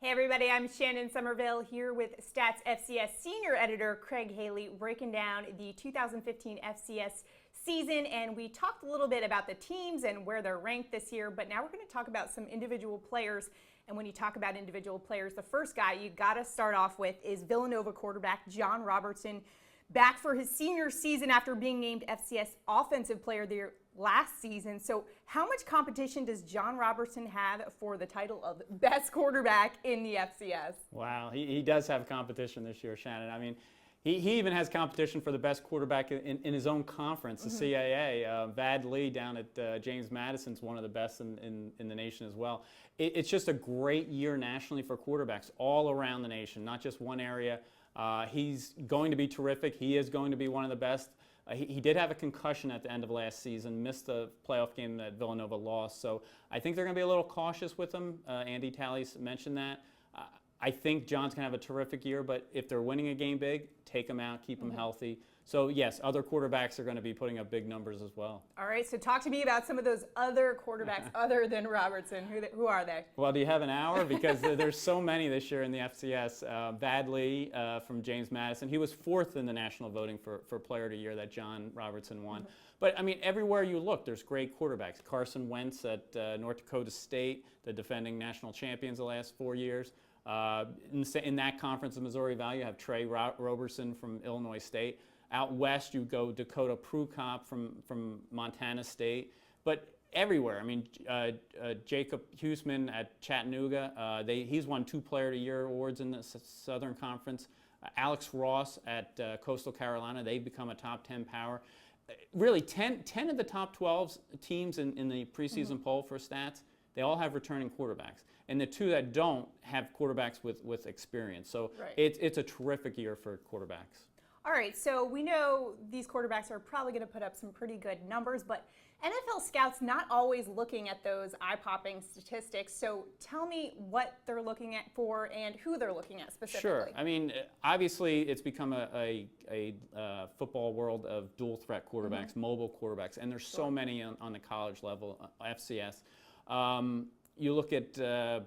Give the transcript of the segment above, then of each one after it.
Hey everybody, I'm Shannon Sommerville here with Stats FCS Senior Editor Craig Haley, breaking down the 2015 FCS season, and we talked a little bit about the teams and where they're ranked this year, but now we're going to talk about some individual players. And when you talk about individual players, the first guy you got to start off with is Villanova quarterback John Robertson, back for his senior season after being named FCS Offensive Player of the Year last season. So how much competition does John Robertson have for the title of best quarterback in the FCS? Wow, he does have competition this year, Shannon. I mean, he even has competition for the best quarterback in his own conference, the CAA. Vad Lee down at James Madison's one of the best in the nation as well. It's just a great year nationally for quarterbacks all around the nation, not just one area. He's going to be terrific. He is going to be one of the best. He did have a concussion at the end of last season, missed the playoff game that Villanova lost. So I think they're going to be a little cautious with him. Andy Talley's mentioned that. I think John's going to have a terrific year, but if they're winning a game big, take him out, keep him healthy. So yes, other quarterbacks are going to be putting up big numbers as well. All right, so talk to me about some of those other quarterbacks other than Robertson. Who are they? Well, do you have an hour? Because there's so many this year in the FCS. Vad Lee from James Madison, he was fourth in the national voting for Player of the Year that John Robertson won. But I mean, everywhere you look, there's great quarterbacks. Carson Wentz at North Dakota State, the defending national champions the last 4 years. In that conference of Missouri Valley, you have Trey Robertson from Illinois State. Out west, you go Dakota Prukop from Montana State. But everywhere, I mean, Jacob Huseman at Chattanooga, he's won 2 Player of the Year awards in the Southern Conference. Alex Ross at Coastal Carolina, they've become a top 10 power. Really, 10 of the top 12 teams in the preseason poll for stats, they all have returning quarterbacks. And the 2 that don't have quarterbacks with experience. So it's a terrific year for quarterbacks. All right, so we know these quarterbacks are probably going to put up some pretty good numbers, but NFL scouts not always looking at those eye-popping statistics. So tell me what they're looking at for and who they're looking at specifically. Sure. I mean, obviously it's become a football world of dual-threat quarterbacks, mobile quarterbacks, and there's so many on the college level, FCS. You look at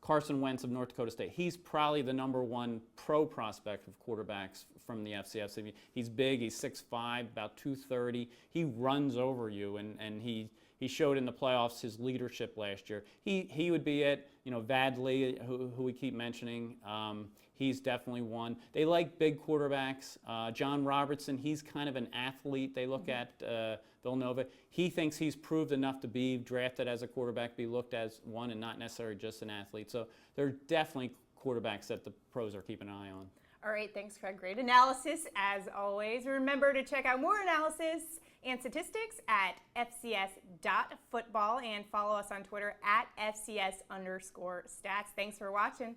Carson Wentz of North Dakota State. He's probably the #1 pro prospect of quarterbacks from the FCS. I mean, he's big. He's 6'5", about 230. He runs over you, and he showed in the playoffs his leadership last year. He would be it. You know, Vad Lee, who we keep mentioning, he's definitely one. They like big quarterbacks. John Robertson, he's kind of an athlete. They look at Villanova. He thinks he's proved enough to be drafted as a quarterback, be looked as one, and not necessarily just an athlete. So they're definitely quarterbacks that the pros are keeping an eye on. All right, thanks, Craig. Great analysis, as always. Remember to check out more analysis and statistics at fcs.football and follow us on Twitter at FCS_stats. Thanks for watching.